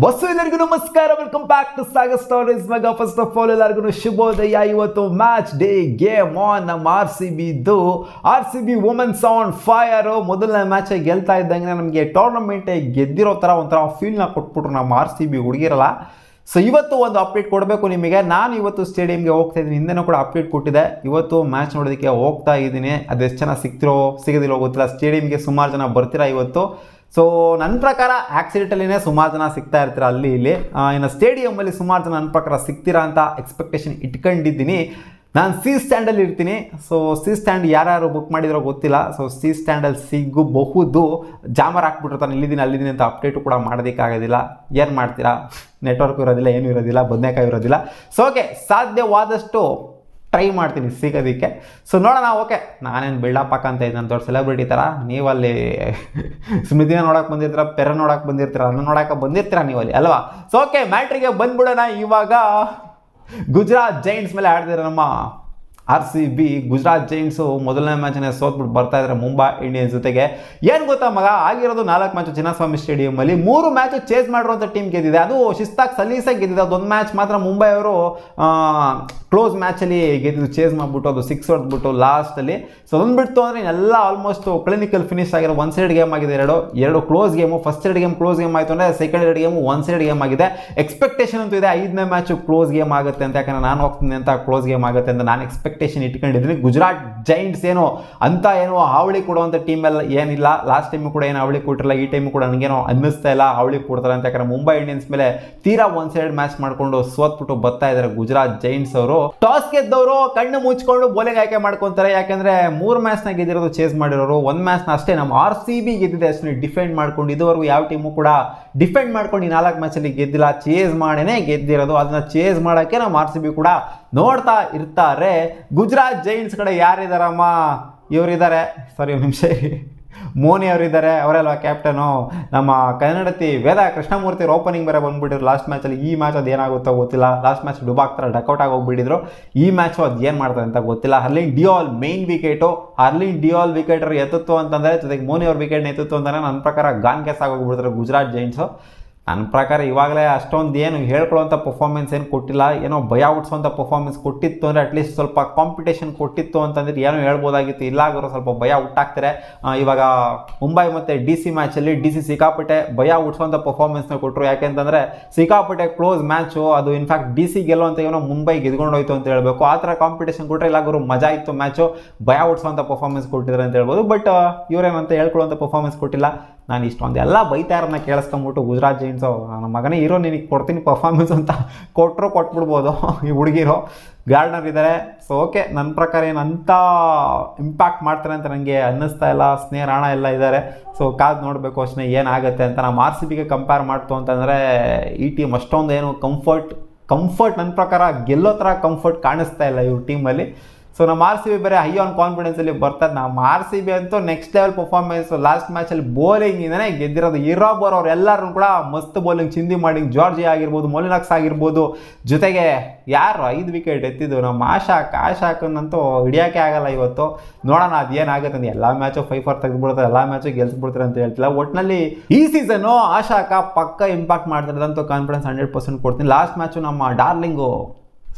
Bus ಎಲ್ಲರಿಗೂ ನಮಸ್ಕಾರ, welcome back to Sagar stories. ಮಗ ಫಸ್ಟ್ ಆಫ್ ಆಲ್ ಎಲ್ಲರಿಗೂ ಶುಭೋದಯ. ಇವತ್ತು ಮ್ಯಾಚ್ ಡೇ ಗೇಮ್ ಆನ್ ನಮ್ಮ R C B women's on fire. ಮೊದಲನೇ ಮ್ಯಾಚ್ ಗೆಲ್ತಾ ಇದ್ದಂಗೆ ನಮಗೆ ಟೂರ್ನಮೆಂಟ್ ಗೆದ್ದಿರೋ ಥರ ಒಂಥರ ಫೀಲ್ನ ಕೊಟ್ಬಿಟ್ರು ನಮ್ಮ ಆರ್ ಸಿ ಬಿ ಹುಡುಗಿರಲ್ಲ. ಸೊ ಇವತ್ತು ಒಂದು ಅಪ್ಡೇಟ್ ಕೊಡಬೇಕು ನಿಮಗೆ. ನಾನು ಇವತ್ತು ಸ್ಟೇಡಿಯಂಗೆ ಹೋಗ್ತಾ ಇದ್ದೀನಿ, ಹಿಂದೆನೂ ಕೂಡ ಅಪ್ಡೇಟ್ ಕೊಟ್ಟಿದ್ದೆ. ಇವತ್ತು ಮ್ಯಾಚ್ ನೋಡೋದಕ್ಕೆ ಹೋಗ್ತಾ ಇದ್ದೀನಿ. ಅದೆಷ್ಟು ಜನ ಸಿಗೋದಿಲ್ಲೋ ಗೊತ್ತಿಲ್ಲ. ಸ್ಟೇಡಿಯಂಗೆ ಸುಮಾರು ಜನ ಬರ್ತೀರಾ ಇವತ್ತು. ಸೊ ನನ್ನ ಪ್ರಕಾರ ಆಕ್ಸಿಡೆಂಟಲ್ಲಿನೇ ಸುಮಾರು ಜನ ಸಿಗ್ತಾ ಇರ್ತೀರ ಅಲ್ಲಿ ಇಲ್ಲಿ. ಇನ್ನು ಸ್ಟೇಡಿಯಮಲ್ಲಿ ಸುಮಾರು ಜನ ನನ್ನ ಪ್ರಕಾರ ಸಿಗ್ತೀರಾ ಅಂತ ಎಕ್ಸ್ಪೆಕ್ಟೇಷನ್ ಇಟ್ಕೊಂಡಿದ್ದೀನಿ. ನಾನು ಸಿ ಸ್ಟ್ಯಾಂಡಲ್ಲಿ ಇರ್ತೀನಿ. ಸೊ ಸಿ ಸ್ಟ್ಯಾಂಡ್ ಯಾರ್ಯಾರು ಬುಕ್ ಮಾಡಿದ್ರೋ ಗೊತ್ತಿಲ್ಲ. ಸೊ ಸಿ ಸ್ಟ್ಯಾಂಡಲ್ಲಿ ಸಿಗಬಹುದು. ಜಾಮರ್ ಹಾಕ್ಬಿಟ್ಟಿರ್ತಾನೆ ಇಲ್ಲಿದ್ದೀನಿ ಅಲ್ಲಿದ್ದೀನಿ ಅಂತ ಅಪ್ಡೇಟು ಕೂಡ ಮಾಡೋದಕ್ಕಾಗೋದಿಲ್ಲ. ಏನು ಮಾಡ್ತೀರಾ, ನೆಟ್ವರ್ಕ್ ಇರೋದಿಲ್ಲ, ಏನೂ ಇರೋದಿಲ್ಲ, ಬದನೆಕಾಯಿ ಇರೋದಿಲ್ಲ. ಸೊ ಓಕೆ, ಸಾಧ್ಯವಾದಷ್ಟು ಟ್ರೈ ಮಾಡ್ತೀನಿ ಸಿಗೋದಕ್ಕೆ. ಸೊ ನೋಡೋಣ. ಓಕೆ, ನಾನೇನು ಬಿಲ್ಡಪ್ ಹಾಕಂತ ಇದ್ದೀನಿ, ನಾನು ದೊಡ್ಡ ಸೆಲೆಬ್ರಿಟಿ ಥರ. ನೀವಲ್ಲಿ ಸ್ಮೃತಿನ ನೋಡೋಕೆ ಬಂದಿರ್ತೀರ, ಪೆರ ನೋಡೋಕೆ ಬಂದಿರ್ತೀರ, ನನ್ನ ನೋಡೋಕೆ ಬಂದಿರ್ತೀರ ನೀವಲ್ಲಿ ಅಲ್ವಾ. ಸೊ ಓಕೆ, ಮ್ಯಾಟ್ರಿಗೆ ಬಂದ್ಬಿಡೋಣ. ಇವಾಗ ಗುಜರಾತ್ ಜೈಂಟ್ಸ್ ಮೇಲೆ ಆಡ್ತಿದ್ದಾರೆ ನಮ್ಮ R C B. Gujarat giants ಮೊದಲನೇ ಮ್ಯಾಚನ್ನೇ ಸೋತ್ಬಿಟ್ಟು ಬರ್ತಾ ಇದ್ದಾರೆ ಮುಂಬೈ ಇಂಡಿಯನ್ಸ್ ಜೊತೆಗೆ. ಏನು ಗೊತ್ತಾ ಮಗ, ಆಗಿರೋದು 4 ಮ್ಯಾಚು ಚಿನ್ನಸ್ವಾಮಿ ಸ್ಟೇಡಿಯಮಲ್ಲಿ. 3 ಮ್ಯಾಚು ಚೇಸ್ ಮಾಡಿರುವಂಥ ಟೀಮ್ ಗೆದ್ದಿದೆ. ಅದು ಶಿಸ್ತಾಗಿ ಸಲೀಸಾಗಿ ಗೆದ್ದಿದೆ. ಅದೊಂದು ಮ್ಯಾಚ್ ಮಾತ್ರ ಮುಂಬೈ ಅವರು ಕ್ಲೋಸ್ ಮ್ಯಾಚಲ್ಲಿ ಗೆದ್ದಿದ್ದು, ಚೇಸ್ ಮಾಡಿಬಿಟ್ಟು ಅದು 6 ಹೊಡೆದ್ಬಿಟ್ಟು ಲಾಸ್ಟಲ್ಲಿ. ಸೊ ಅದೊಂದು ಬಿಡ್ತು ಅಂದರೆ ಎಲ್ಲ ಆಲ್ಮೋಸ್ಟ್ ಕ್ಲಿನಿಕಲ್ ಫಿನಿಶ್ ಆಗಿರೋ. 1 ಸೈಡ್ ಗೇಮ್ ಆಗಿದೆ, ಎರಡು close game. First 2 game close game ಆಯಿತು ಅಂದರೆ ಸೆಕೆಂಡ್ 2 ಗೇಮು 1 ಸೈಡ್ ಗೇಮ್ ಆಗಿದೆ. ಎಕ್ಸ್ಪೆಕ್ಟೇಷನ್ ಅಂತೂ ಇದೆ 5ನೇ ಮ್ಯಾಚು ಕ್ಲೋಸ್ ಗೇಮ್ ಆಗುತ್ತೆ ಅಂತ. ಯಾಕಂದರೆ ನಾನು ಹೋಗ್ತೀನಿ ಅಂತ ಕ್ಲೋಸ್ ಗೇಮ್ ಆಗುತ್ತೆ ಅಂತ ನಾನು ಎಕ್ಸ್ಪೆಕ್ಟೇಷನ್ ಇಟ್ಕೊಂಡಿದ್ದೀನಿ. ಗುಜರಾತ್ ಜೈಂಟ್ಸ್ ಏನೋ ಹಾವಳಿ ಕೊಡುವಂಥ ಟೀಮ್ ಎಲ್ಲ ಏನಿಲ್ಲ. ಲಾಸ್ಟ್ ಟೈಮು ಕೂಡ ಏನು ಹಾವಳಿ ಕೊಟ್ಟಿರಲ್ಲ. ಈ ಟೈಮು ಕೂಡ ನನಗೇನೋ ಅನ್ನಿಸ್ತಾ ಇಲ್ಲ ಹಾವಳಿ ಕೊಡ್ತಾರೆ ಅಂತ. ಯಾಕಂದರೆ ಮುಂಬೈ ಇಂಡಿಯನ್ಸ್ ಮೇಲೆ ತೀರಾ 1 ಸೈಡ್ ಮ್ಯಾಚ್ ಮಾಡಿಕೊಂಡು ಸೋತ್ಬಿಟ್ಟು ಬರ್ತಾ ಇದ್ದಾರೆ ಗುಜರಾತ್ ಜೈಂಟ್ಸ್ ಅವರು. ಟಾಸ್ ಗೆದ್ದವರು ಕಣ್ಣು ಮುಚ್ಕೊಂಡು ಬೌಲಿಂಗ್ ಆಯ್ಕೆ ಮಾಡ್ಕೊತಾರೆ. ಯಾಕಂದರೆ 3 ಮ್ಯಾಚ್ನ ಗೆದ್ದಿರೋದು ಚೇಸ್ ಮಾಡಿರೋರು, 1 ಮ್ಯಾಚ್ನ ಅಷ್ಟೇ ನಮ್ಮ ಆರ್ ಸಿ ಬಿ ಗೆದ್ದಿದೆ ಅಷ್ಟೇ ಡಿಫೆಂಡ್ ಮಾಡ್ಕೊಂಡು. ಇದುವರೆಗೂ ಯಾವ ಟೀಮು ಕೂಡ ಡಿಫೆಂಡ್ ಮಾಡ್ಕೊಂಡು ಈ 4 ಮ್ಯಾಚಲ್ಲಿ ಗೆದ್ದಿಲ್ಲ. ಚೇಸ್ ಮಾಡೇ ಗೆದ್ದಿರೋದು. ಅದನ್ನ ಚೇಸ್ ಮಾಡೋಕ್ಕೆ ನಮ್ಮ ಆರ್ ಸಿ ಬಿ ಕೂಡ ನೋಡ್ತಾ ಇರ್ತಾರೆ. ಗುಜರಾತ್ ಜೈಂಟ್ಸ್ ಕಡೆ ಯಾರಿದಾರಮ್ಮ, ಇವರಿದ್ದಾರೆ. ಸಾರಿ ಒಂದು ನಿಮಿಷ, ಮೋನಿ ಅವರಿದ್ದಾರೆ. ಅವರೆಲ್ಲ ಕ್ಯಾಪ್ಟನು. ನಮ್ಮ ಕನ್ನಡತಿ ವೇದ ಕೃಷ್ಣಮೂರ್ತಿ ಓಪನಿಂಗ್ ಬೇರೆ ಬಂದ್ಬಿಟ್ಟಿದ್ರು ಲಾಸ್ಟ್ ಮ್ಯಾಚಲ್ಲಿ. ಈ ಮ್ಯಾಚ್ ಅದು ಏನಾಗುತ್ತೋ ಗೊತ್ತಿಲ್ಲ. ಲಾಸ್ಟ್ ಮ್ಯಾಚ್ ಡುಬಾಕ್ತಾರೆ, ಡಕೌಟ್ ಆಗಿ ಹೋಗ್ಬಿಟ್ಟಿದ್ರು. ಈ ಮ್ಯಾಚು ಅದು ಏನು ಮಾಡ್ತಾರೆ ಅಂತ ಗೊತ್ತಿಲ್ಲ. Harleen ಡಿಯಾಲ್ main wicket. ಹರ್ಲಿನ್ ಡಿಯಾಲ್ ವಿಕೆಟರ್ ಎತ್ತಿತ್ತು ಅಂತಂದರೆ, ಜೊತೆಗೆ ಮೋನಿ ಅವ್ರ ವಿಕೆಟ್ನ ಎತ್ತಿತ್ತು ಅಂತಂದರೆ ನನ್ನ ಪ್ರಕಾರ ಗಾನ್ ಕೇಸ್ ಆಗೋಗ್ಬಿಡ್ತಾರೆ ಗುಜರಾತ್ ಜೈಂಟ್ಸು. ನನ್ನ ಪ್ರಕಾರ ಇವಾಗಲೇ ಅಷ್ಟೊಂದು ಏನು ಹೇಳ್ಕೊಳ್ಳೋಂಥ ಪರ್ಫಾರ್ಮೆನ್ಸ್ ಏನು ಕೊಟ್ಟಿಲ್ಲ. ಏನೋ ಭಯ ಹುಟ್ಟಿಸೋಂಥ ಪರ್ಫಾರ್ಮೆನ್ಸ್ ಕೊಟ್ಟಿತ್ತು ಅಂದರೆ ಅಟ್ಲೀಸ್ಟ್ ಸ್ವಲ್ಪ ಕಾಂಪಿಟೇಷನ್ ಕೊಟ್ಟಿತ್ತು ಅಂತಂದರೆ ಏನೋ ಹೇಳ್ಬೋದಾಗಿತ್ತು. ಇಲ್ಲಾಗಿರೋ ಸ್ವಲ್ಪ ಭಯ ಹುಟ್ಟಾಕ್ತಾರೆ. ಇವಾಗ ಮುಂಬೈ ಮತ್ತು ಡಿ ಸಿ ಮ್ಯಾಚಲ್ಲಿ ಡಿ ಸಿ ಸಿಕ್ಕಾಪಟ್ಟೆ ಭಯ ಹುಟ್ಟಿಸೋಂಥ ಪರ್ಫಾರ್ಮೆನ್ಸ್ನ ಕೊಟ್ಟರು. ಯಾಕೆಂತಂದರೆ ಸಿಕ್ಕಾಪಟ್ಟೆ ಕ್ಲೋಸ್ ಮ್ಯಾಚು. ಅದು ಇನ್ಫ್ಯಾಕ್ಟ್ ಡಿ ಸಿ ಗೆಲ್ಲುವಂಥ ಏನೋ ಮುಂಬೈ ಗೆದ್ಕೊಂಡೋಯ್ತು ಅಂತ ಹೇಳ್ಬೇಕು. ಆ ಥರ ಕಾಂಪಿಟೇಷನ್ ಕೊಟ್ಟರೆ ಇಲ್ಲಾಗಿರೋ ಮಜಾ ಇತ್ತು ಮ್ಯಾಚು. ಭಯ ಹುಟ್ಟಿಸೋಂಥ ಪರ್ಫಾರ್ಮೆನ್ಸ್ ಕೊಟ್ಟಿದ್ದಾರೆ ಅಂತ ಹೇಳ್ಬೋದು. ಬಟ್ ಇವರೇನಂತ ಹೇಳ್ಕೊಳ್ಳೋಂಥ ಪರ್ಫಾರ್ಮೆನ್ಸ್ ಕೊಟ್ಟಿಲ್ಲ. ನಾನು ಇಷ್ಟೊಂದೆಲ್ಲ ಬೈತಾರನ್ನ ಕೇಳಿಸ್ಕೊಂಬಿಟ್ಟು ಗುಜರಾತ್ ಜೈಂಟ್ಸು ನನ್ನ ಮಗನೇ ಹೀರೋ ನಿನಗೆ ಕೊಡ್ತೀನಿ ಪರ್ಫಾರ್ಮೆನ್ಸ್ ಅಂತ ಕೊಟ್ಬಿಡ್ಬೋದು ಈ ಹುಡುಗಿರು. ಗಾರ್ಡ್ನರ್ ಇದ್ದಾರೆ. ಸೊ ಓಕೆ, ನನ್ನ ಪ್ರಕಾರ ಏನಂತ ಇಂಪ್ಯಾಕ್ಟ್ ಮಾಡ್ತಾರೆ ಅಂತ ನನಗೆ ಅನ್ನಿಸ್ತಾ ಇಲ್ಲ. ಸ್ನೇಹ ರಾಣ ಎಲ್ಲ ಇದ್ದಾರೆ. ಸೊ ಕಾದು ನೋಡಬೇಕು ಅಷ್ಟೇ ಏನಾಗುತ್ತೆ ಅಂತ. ನಮ್ಮ ಆರ್ ಸಿ ಬಿಗೆ ಕಂಪೇರ್ ಮಾಡ್ತು ಅಂತಂದರೆ ಈ ಟೀಮ್ ಅಷ್ಟೊಂದು ಏನು ಕಂಫರ್ಟ್ ನನ್ನ ಪ್ರಕಾರ ಗೆಲ್ಲೋ ಥರ ಕಂಫರ್ಟ್ ಕಾಣಿಸ್ತಾ ಇಲ್ಲ ಇವ್ರ ಟೀಮಲ್ಲಿ. ಸೊ ನಮ್ಮ ಆರ್ ಸಿ ಬಿ ಬೇರೆ ಹೈ ಆನ್ ಕಾನ್ಫಿಡೆನ್ಸಲ್ಲಿ ಬರ್ತದೆ. ನಮ್ಮ ಆರ್ ಸಿ ಬಿ ಅಂತೂ ನೆಕ್ಸ್ಟ್ ಲೆವೆಲ್ ಪರ್ಫಾರ್ಮೆನ್ಸ್. ಲಾಸ್ಟ್ ಮ್ಯಾಚಲ್ಲಿ ಬೋಲಿಂಗಿಂದನೇ ಗೆದ್ದಿರೋದು. ಇರೋಬರ್ ಅವ್ರು ಎಲ್ಲರೂ ಕೂಡ ಮಸ್ತ್ ಬೋಲಿಂಗ್, ಚಿಂದಿ ಮಾಡಿಂಗ್, ಜಾರ್ಜಿಯಾ ಆಗಿರ್ಬೋದು, ಮೊಲಿನಾಕ್ಸ್ ಆಗಿರ್ಬೋದು, ಜೊತೆಗೆ ಯಾರು 5 ವಿಕೆಟ್ ಎತ್ತಿದ್ದು ನಮ್ಮ ಆಶಾಕನ್ನಂತೂ ಹಿಡಿಯೋಕ್ಕೆ ಆಗಲ್ಲ ಇವತ್ತು. ನೋಡೋಣ ಅದು ಏನಾಗುತ್ತೆ ಅಂತ. ಎಲ್ಲ ಮ್ಯಾಚು 5 ತೆಗೆದುಬಿಡ್ತಾರೆ, ಎಲ್ಲ ಮ್ಯಾಚು ಗೆಲ್ಸ್ಬಿಡ್ತಾರೆ ಅಂತ ಹೇಳ್ತಿಲ್ಲ. ಒಟ್ಟಿನಲ್ಲಿ ಈ ಸೀಸನ್ನು ಆಶಾಕ ಪಕ್ಕ ಇಂಪ್ಯಾಕ್ಟ್ ಮಾಡ್ತಿರೋದಂತೂ ಕಾನ್ಫಿಡೆನ್ಸ್ 100% ಕೊಡ್ತೀನಿ. ಲಾಸ್ಟ್ ಮ್ಯಾಚು ನಮ್ಮ ಡಾರ್ಲಿಂಗು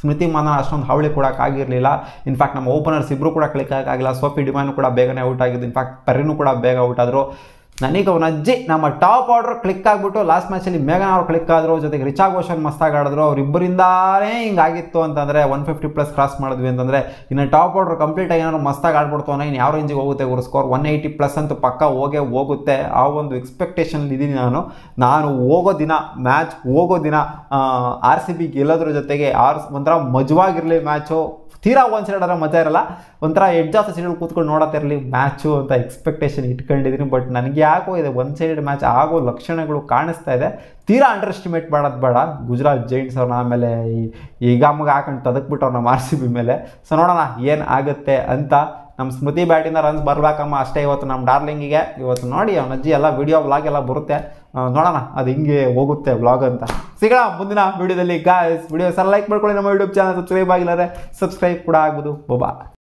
ಸ್ಮೃತಿ ಮಾನ ಅಷ್ಟೊಂದು ಹಾವಳಿ ಕೊಡೋಕ್ಕಾಗಿರಲಿಲ್ಲ. ಇನ್ಫ್ಯಾಕ್ಟ್ ನಮ್ಮ ಓಪನರ್ಸ್ ಇಬ್ಬರು ಕೂಡ ಕ್ಲಿಕ್ಕಾಗಿಲ್ಲ. ಸೋಫಿ ಡಿಮಾನು ಕೂಡ ಬೇಗನೆ ಔಟ್ ಆಗಿದ್ದು. ಇನ್ಫ್ಯಾಕ್ಟ್ ಪೆರಿನೂ ಕೂಡ ಬೇಗ ಔಟ್ ಆದರು. ನನಗೆ ಅವನ ಅಜ್ಜಿ ನಮ್ಮ ಟಾಪ್ ಆರ್ಡರ್ ಕ್ಲಿಕ್ ಆಗಿಬಿಟ್ಟು ಲಾಸ್ಟ್ ಮ್ಯಾಚಲ್ಲಿ ಮೇಘನಾ ಅವ್ರು ಕ್ಲಿಕ್ ಆದರು. ಜೊತೆಗೆ ರಿಚಾ ಘೋಷನ್ ಮಸ್ತಾಗಿ ಆಡಿದ್ರು. ಅವರಿಬ್ಬರಿಂದಾನೇ ಹಿಂಗಾಗಿತ್ತು ಅಂತಂದರೆ 150+ ಕ್ರಾಸ್ ಮಾಡಿದ್ವಿ ಅಂತಂದರೆ ಇನ್ನು ಟಾಪ್ ಆರ್ಡರ್ ಕಂಪ್ಲೀಟಾಗಿ ಏನಾದ್ರು ಮಸ್ತಾಗಿ ಆಡ್ಬಿಡ್ತು ಅನ್ನೋ ಇನ್ನು ಯಾವ ರೇಂಜಿಗೆ ಹೋಗುತ್ತೆ ಇವರು ಸ್ಕೋರ್ 180+ ಅಂತೂ ಪಕ್ಕ ಹೋಗುತ್ತೆ. ಆ ಒಂದು ಎಕ್ಸ್ಪೆಕ್ಟೇಷನ್ ಇದ್ದೀನಿ ನಾನು ಹೋಗೋ ದಿನ, ಮ್ಯಾಚ್ ಹೋಗೋ ದಿನ ಆರ್ ಸಿ ಬಿ ಗೆಲ್ಲೋದ್ರ ಜೊತೆಗೆ ಒಂಥರ ಮಜವಾಗಿರಲಿ ಮ್ಯಾಚು. ತೀರಾ 1 ಸೈಡ್ ಆದ್ರೆ ಮಜಾ ಇರಲ್ಲ. ಒಂಥರ ಎಡ್ಜ್ ಆಫ್ ದ ಸೈಡಲ್ಲಿ ಕೂತ್ಕೊಂಡು ನೋಡತ್ತಿರಲಿ ಮ್ಯಾಚು ಅಂತ ಎಕ್ಸ್ಪೆಕ್ಟೇಷನ್ ಇಟ್ಕೊಂಡಿದ್ದೀನಿ. ಬಟ್ ನನಗೆ ಯಾಕೋ ಇದೆ 1 ಸೈಡ್ ಮ್ಯಾಚ್ ಆಗೋ ಲಕ್ಷಣಗಳು ಕಾಣಿಸ್ತಾ ಇದೆ. ತೀರಾ ಅಂಡರ್ ಎಸ್ಟಿಮೇಟ್ ಮಾಡೋದು ಬೇಡ ಗುಜರಾತ್ ಜೈಂಟ್ಸ್ ಅವ್ರನ್ನ. ಆಮೇಲೆ ಈಗ ಹಾಕೊಂಡು ತದಕ್ಬಿಟ್ಟವ್ರು ನಮ್ಮ ಆರ್ ಸಿ ಬಿ ಮೇಲೆ. ಸೊ ನೋಡೋಣ ಏನು ಆಗುತ್ತೆ ಅಂತ. ನಮ್ಮ ಸ್ಮೃತಿ ಬ್ಯಾಟಿಂದ ರನ್ಸ್ ಬರಬೇಕಮ್ಮ ಅಷ್ಟೇ ಇವತ್ತು ನಮ್ಮ ಡಾರ್ಲಿಂಗಿಗೆ. ಇವತ್ತು ನೋಡಿ ಅವನ ಅಜ್ಜಿ ಎಲ್ಲ ವಿಡಿಯೋ ವ್ಲಾಗ್ ಎಲ್ಲ ಬರುತ್ತೆ. ನೋಡೋಣ ಅದು ಹಿಂಗೆ ಹೋಗುತ್ತೆ ವ್ಲಾಗ್ ಅಂತ. ಸಿಗೋಣ ಮುಂದಿನ ವಿಡಿಯೋದಲ್ಲಿ. ಗಾಯ್ಸ್, ವಿಡಿಯೋಸ್ ಎಲ್ಲ ಲೈಕ್ ಮಾಡ್ಕೊಳ್ಳಿ. ನಮ್ಮ ಯೂಟ್ಯೂಬ್ ಚಾನಲ್ ಸಬ್ಸ್ಕ್ರೈಬ್ ಆಗಿಲ್ಲ ಸಬ್ಸ್ಕ್ರೈಬ್ ಕೂಡ ಆಗ್ಬೋದು. ಬಾಬಾ.